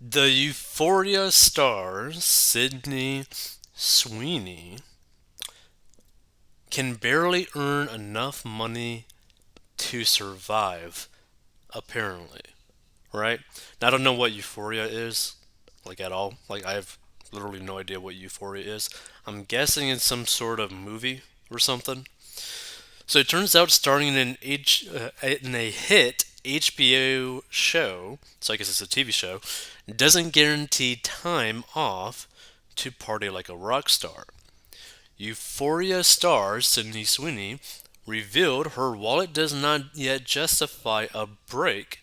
The Euphoria star, Sydney Sweeney, can barely earn enough money to survive, apparently. Right? Now, I don't know what Euphoria is, like at all. Like, I have literally no idea what Euphoria is. I'm guessing it's some sort of movie or something. So it turns out starring in a hit HBO show, so I guess it's a TV show, doesn't guarantee time off to party like a rock star. Euphoria star Sydney Sweeney revealed her wallet does not yet justify a break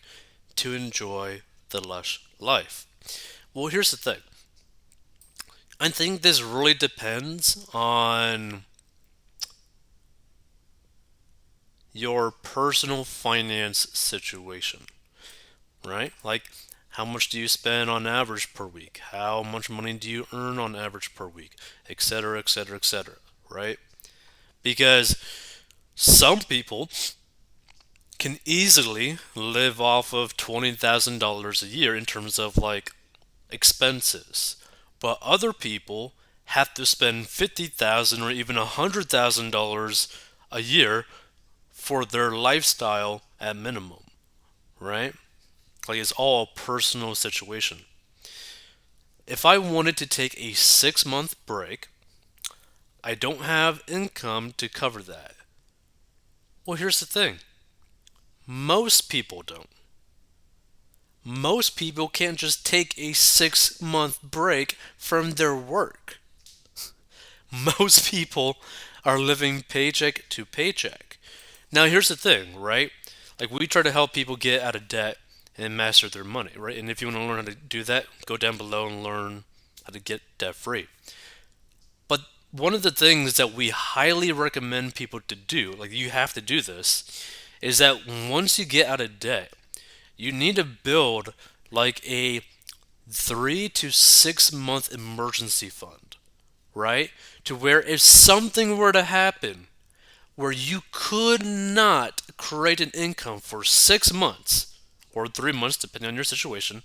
to enjoy the lush life. Well, here's the thing. I think this really depends on your personal finance situation, right? Like, how much do you spend on average per week? How much money do you earn on average per week? Etc., etc., etc., right? Because some people can easily live off of $20,000 a year in terms of like expenses, but other people have to spend 50,000 or even $100,000 a year for their lifestyle at minimum, right? Like it's all a personal situation. If I wanted to take a 6 month break, I don't have income to cover that. Well, here's the thing, most people don't. Most people can't just take a 6 month break from their work. Most people are living paycheck to paycheck. Now, here's the thing, right? Like, we try to help people get out of debt and master their money, right? And if you want to learn how to do that, go down below and learn how to get debt free. But one of the things that we highly recommend people to do, like, you have to do this, is that once you get out of debt, you need to build like a 3 to 6 month emergency fund, right? To where if something were to happen where you could not create an income for 6 months or 3 months, depending on your situation,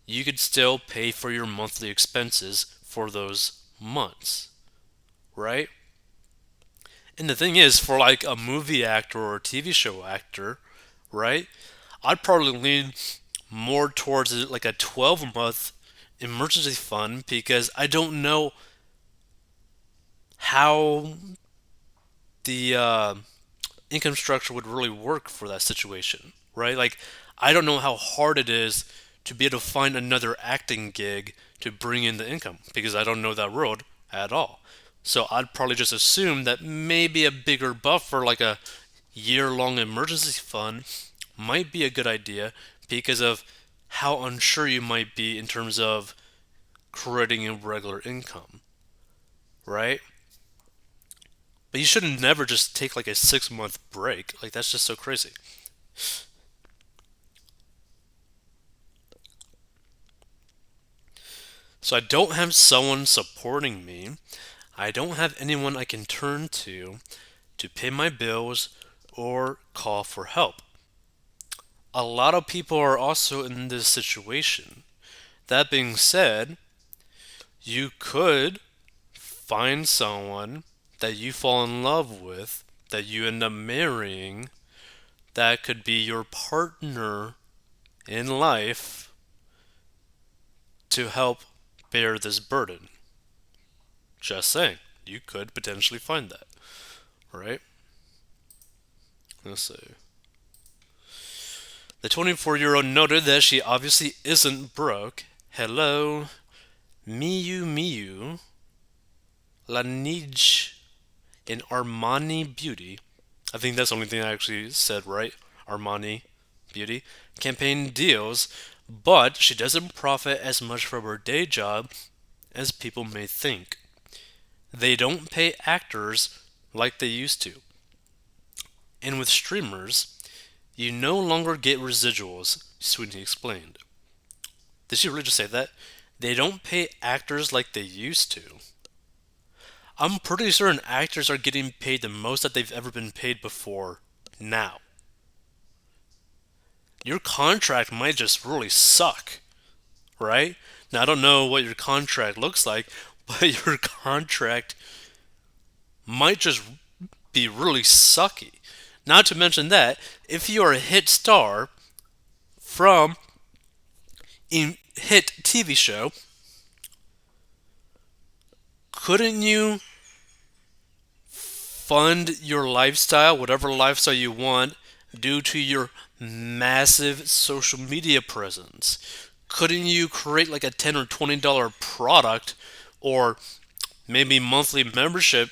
you could still pay for your monthly expenses for those months, right? And the thing is, for like a movie actor or a TV show actor, right? I'd probably lean more towards like a 12-month emergency fund because I don't know how the income structure would really work for that situation, right? Like, I don't know how hard it is to be able to find another acting gig to bring in the income because I don't know that world at all. So I'd probably just assume that maybe a bigger buffer, like a year-long emergency fund, might be a good idea because of how unsure you might be in terms of creating a regular income, right? But you should never just take like a 6 month break. Like, that's just so crazy. So I don't have someone supporting me. I don't have anyone I can turn to pay my bills or call for help. A lot of people are also in this situation. That being said, you could find someone that you fall in love with, that you end up marrying, that could be your partner in life to help bear this burden. Just saying, you could potentially find that, right? Let's see. The 24-year-old noted that she obviously isn't broke. Hello, Miyu Miyu, Laneige, and Armani Beauty. I think that's the only thing I actually said right. Armani Beauty. Campaign deals, but she doesn't profit as much from her day job as people may think. They don't pay actors like they used to. And with streamers, you no longer get residuals, Sweeney explained. Did she really just say that? They don't pay actors like they used to. I'm pretty certain actors are getting paid the most that they've ever been paid before now. your contract might just really suck, right? Now, I don't know what your contract looks like, but your contract might just be really sucky. Not to mention that, if you are a hit star from a hit TV show, couldn't you fund your lifestyle, whatever lifestyle you want, due to your massive social media presence? Couldn't you create like a $10 or $20 product or maybe monthly membership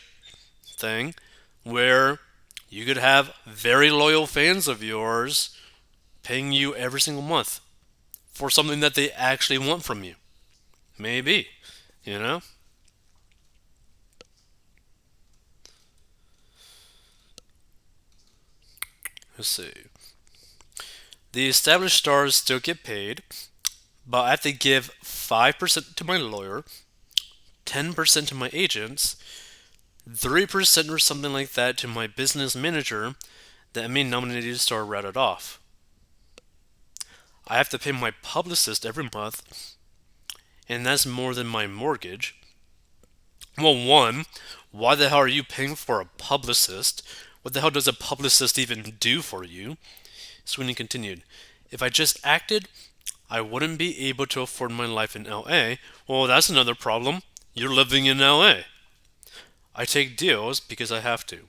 thing where you could have very loyal fans of yours paying you every single month for something that they actually want from you? Maybe, you know? Let's see. The established stars still get paid, but I have to give 5% to my lawyer, 10% to my agents, 3% or something like that to my business manager that may nominate to star routed off. I have to pay my publicist every month, and that's more than my mortgage. Well, one, why the hell are you paying for a publicist? What the hell does a publicist even do for you? Sweeney continued, if I just acted, I wouldn't be able to afford my life in LA. Well, that's another problem. You're living in LA. I take deals because I have to.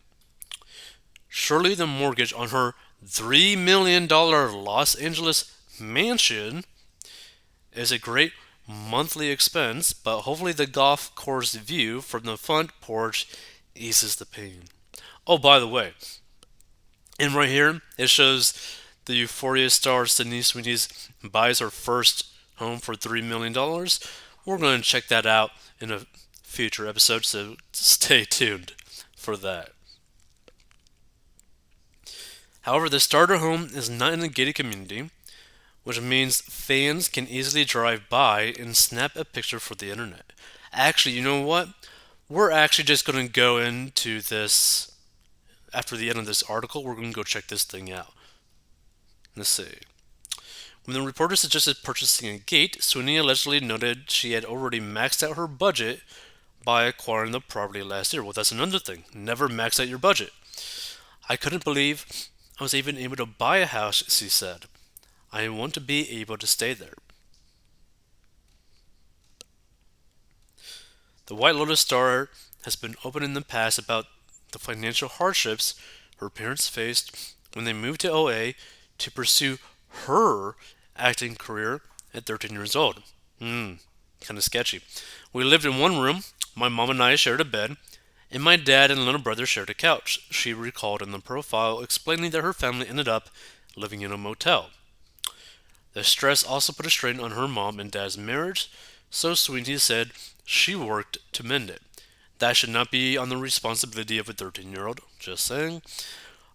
Surely the mortgage on her $3 million Los Angeles mansion is a great monthly expense, but hopefully the golf course view from the front porch eases the pain. Oh, by the way, and right here it shows the Euphoria star Sydney Sweeney buys her first home for $3 million. We're going to check that out in a future episode, so stay tuned for that. However, the starter home is not in a gated community, which means fans can easily drive by and snap a picture for the internet. Actually, you know what? We're actually just going to go into this after the end of this article. We're going to go check this thing out. Let's see. When the reporter suggested purchasing a gate, Sweeney allegedly noted she had already maxed out her budget by acquiring the property last year. Well, that's another thing. Never max out your budget. I couldn't believe I was even able to buy a house, she said. I want to be able to stay there. The White Lotus star has been open in the past about the financial hardships her parents faced when they moved to OA to pursue her acting career at 13 years old. Kind of sketchy. We lived in one room, my mom and I shared a bed, and my dad and little brother shared a couch, she recalled in the profile, explaining that her family ended up living in a motel. The stress also put a strain on her mom and dad's marriage, so Sweeney said she worked to mend it. That should not be on the responsibility of a 13-year-old, just saying.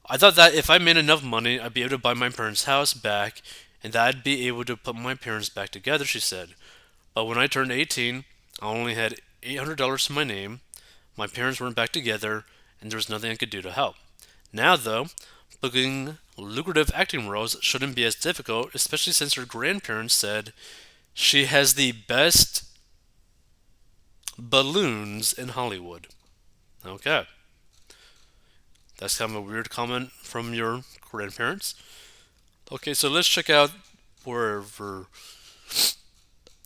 I thought that if I made enough money, I'd be able to buy my parents' house back, and that I'd be able to put my parents back together, she said. But when I turned 18, I only had $800 to my name, my parents weren't back together, and there was nothing I could do to help. Now, though, booking lucrative acting roles shouldn't be as difficult, especially since her grandparents said she has the best balloons in Hollywood. Okay. That's kind of a weird comment from your grandparents. Okay, so let's check out wherever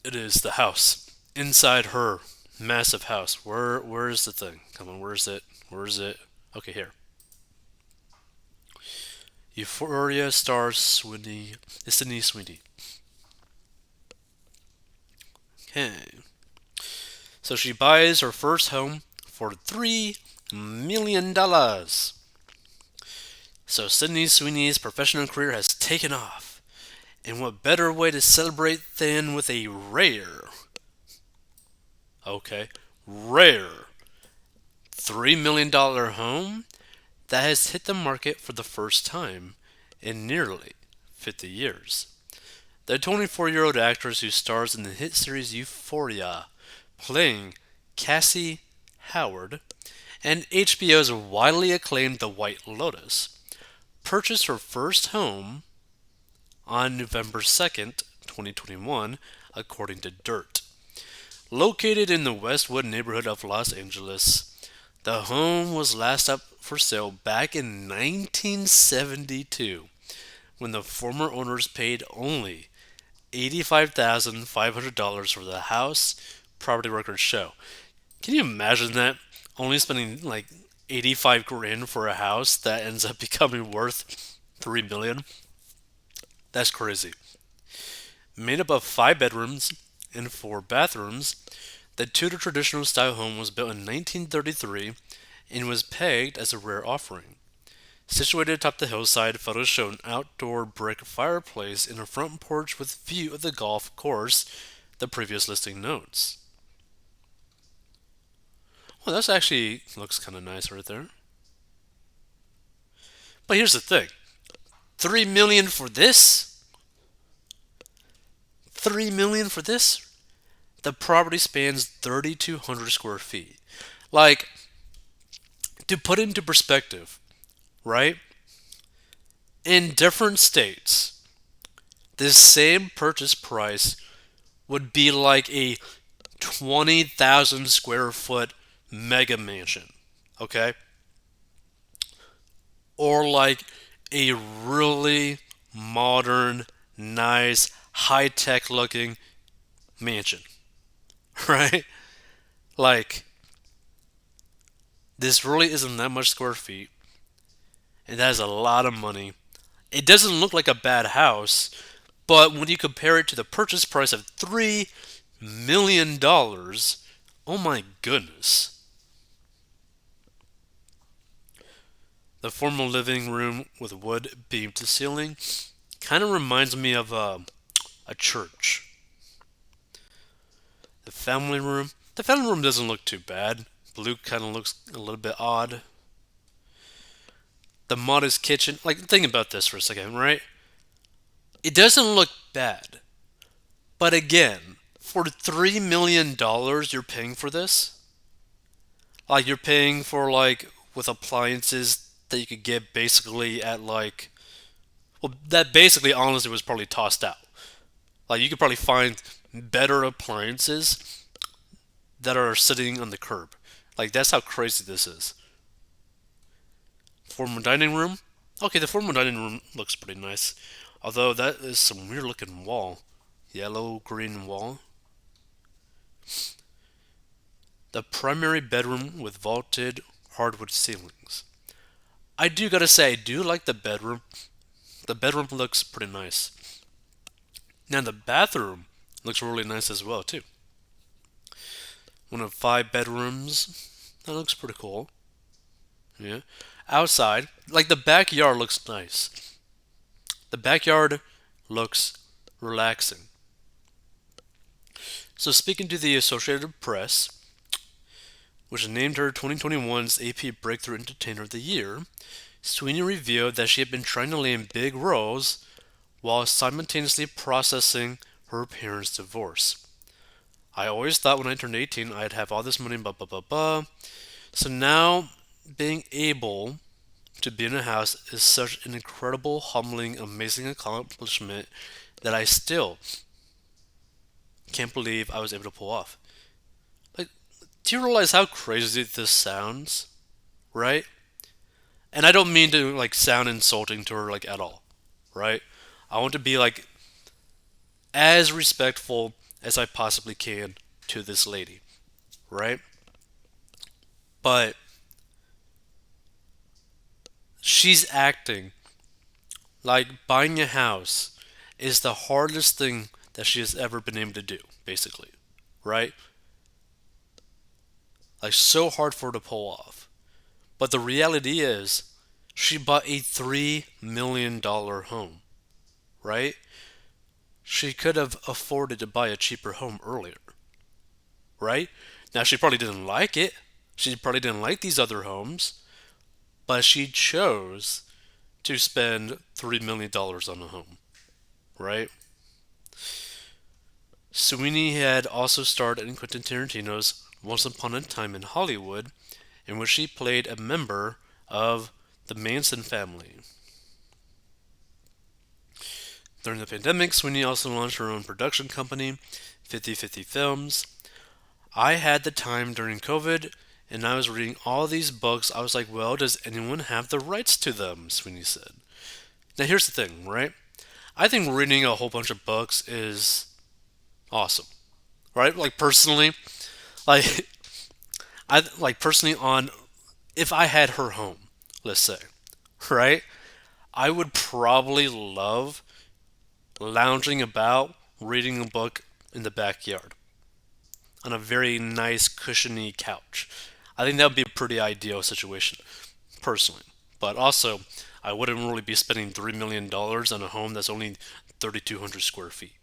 it is, the house. Inside her massive house. Where is the thing? Come on, where is it? Where is it? Okay, here. Euphoria stars Sydney Sweeney. Okay. So she buys her first home for $3 million. So Sydney Sweeney's professional career has taken off. And what better way to celebrate than with a rare $3 million home that has hit the market for the first time in nearly 50 years. The 24-year-old actress who stars in the hit series Euphoria, playing Cassie Howard, and HBO's widely acclaimed The White Lotus, purchased her first home on November 2nd, 2021, according to Dirt. Located in the Westwood neighborhood of Los Angeles, the home was last up for sale back in 1972 when the former owners paid only $85,500 for the house, property records show. Can you imagine that? Only spending like 85 grand for a house that ends up becoming worth 3 million? That's crazy. Made up of 5 bedrooms and 4 bathrooms, the Tudor traditional style home was built in 1933 and was pegged as a rare offering. Situated atop the hillside, photos show an outdoor brick fireplace and a front porch with view of the golf course, the previous listing notes. Well, that actually looks kind of nice right there. But here's the thing. 3 million for this? 3 million for this? The property spans 3,200 square feet. Like, to put into perspective, right? In different states, this same purchase price would be like a 20,000 square foot mega mansion, okay? Or like a really modern, nice, high tech looking mansion, right? Like, this really isn't that much square feet. It has a lot of money. It doesn't look like a bad house, but when you compare it to the purchase price of $3 million, oh my goodness. The formal living room with wood beam to ceiling kind of reminds me of a church. The family room doesn't look too bad. Blue kind of looks a little bit odd. The modest kitchen, like think about this for a second, right? It doesn't look bad. But again, for $3 million you're paying for this? Like you're paying for like with appliances that you could get basically at like well that basically honestly was probably tossed out. Like you could probably find better appliances that are sitting on the curb. Like that's how crazy this is. Formal dining room. Okay, the formal dining room looks pretty nice. Although that is some weird looking wall. Yellow green wall. The primary bedroom with vaulted hardwood ceilings. I do gotta say, I do like the bedroom. The bedroom looks pretty nice. Now the bathroom looks really nice as well too. One of 5 bedrooms. That looks pretty cool. Yeah. Outside, like the backyard looks nice. The backyard looks relaxing. So speaking to the Associated Press, which named her 2021's AP Breakthrough Entertainer of the Year, Sweeney revealed that she had been trying to land big roles while simultaneously processing her parents' divorce. I always thought when I turned 18 I'd have all this money, blah blah blah blah. So now being able to be in a house is such an incredible, humbling, amazing accomplishment that I still can't believe I was able to pull off. Like, do you realize how crazy this sounds? Right? And I don't mean to like sound insulting to her like at all. Right? I want to be like as respectful as I possibly can to this lady. Right? But she's acting like buying a house is the hardest thing that she has ever been able to do, basically. Right? Like, so hard for her to pull off. But the reality is, she bought a $3 million home. Right? She could have afforded to buy a cheaper home earlier. Right? Now, she probably didn't like it. She probably didn't like these other homes. But she chose to spend $3 million on a home. Right? Sweeney had also starred in Quentin Tarantino's Once Upon a Time in Hollywood, in which she played a member of the Manson family. During the pandemic, Sweeney also launched her own production company, 50/50 Films. I had the time during COVID and I was reading all these books. I was like, well, does anyone have the rights to them? Sweeney said. Now, here's the thing, right? I think reading a whole bunch of books is awesome, right? Like, personally, like, personally, on if I had her home, let's say, right? I would probably love lounging about reading a book in the backyard on a very nice, cushiony couch. I think that would be a pretty ideal situation, personally. But also, I wouldn't really be spending $3 million on a home that's only 3,200 square feet.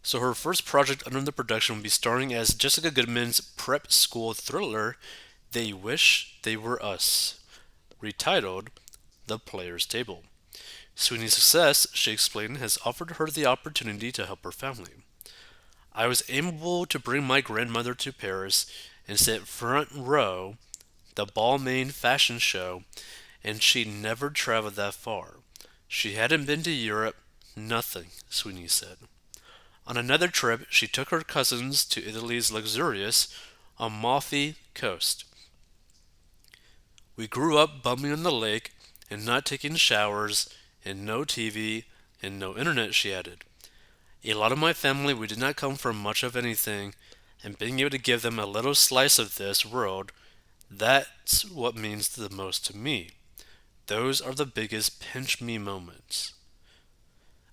So her first project under the production will be starring as Jessica Goodman's prep school thriller, They Wish They Were Us, retitled The Player's Table. Sweeney's success, she explained, has offered her the opportunity to help her family. I was able to bring my grandmother to Paris and sit front row the Balmain fashion show, and she never traveled that far. She hadn't been to Europe, nothing, Sweeney said. On another trip, she took her cousins to Italy's luxurious Amalfi coast. We grew up bumming on the lake and not taking showers, and no TV and no internet, she added. A lot of my family, we did not come from much of anything, and being able to give them a little slice of this world, that's what means the most to me. Those are the biggest pinch me moments.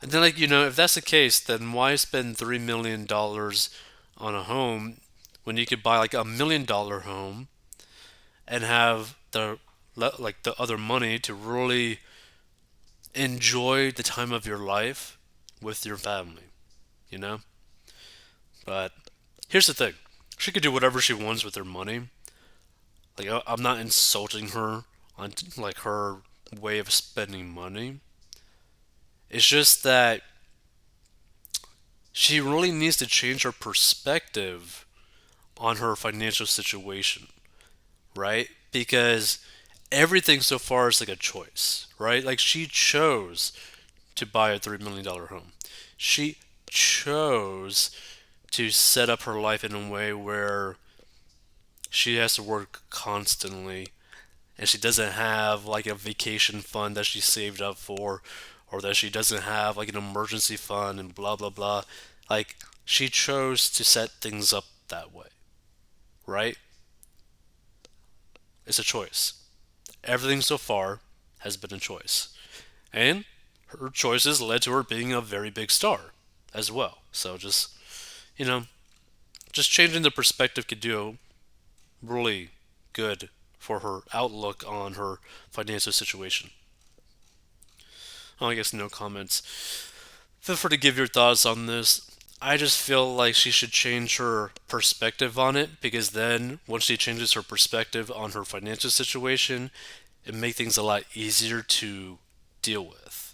And then, like, if that's the case, then why spend $3 million on a home when you could buy like $1 million home and have the other money to really enjoy the time of your life with your family, you know? But here's the thing: she could do whatever she wants with her money. Like, I'm not insulting her on like her way of spending money. It's just that she really needs to change her perspective on her financial situation, right? Because everything so far is like a choice, right? Like, she chose to buy a $3 million home. She chose to set up her life in a way where she has to work constantly and she doesn't have like a vacation fund that she saved up for, or that she doesn't have like an emergency fund and blah blah blah. Like, she chose to set things up that way, right? It's a choice. Everything so far has been a choice. And her choices led to her being a very big star as well. So you know, just changing the perspective could do really good for her outlook on her financial situation. Oh, I guess no comments. Feel free to give your thoughts on this. I just feel like she should change her perspective on it, because then once she changes her perspective on her financial situation, it makes things a lot easier to deal with.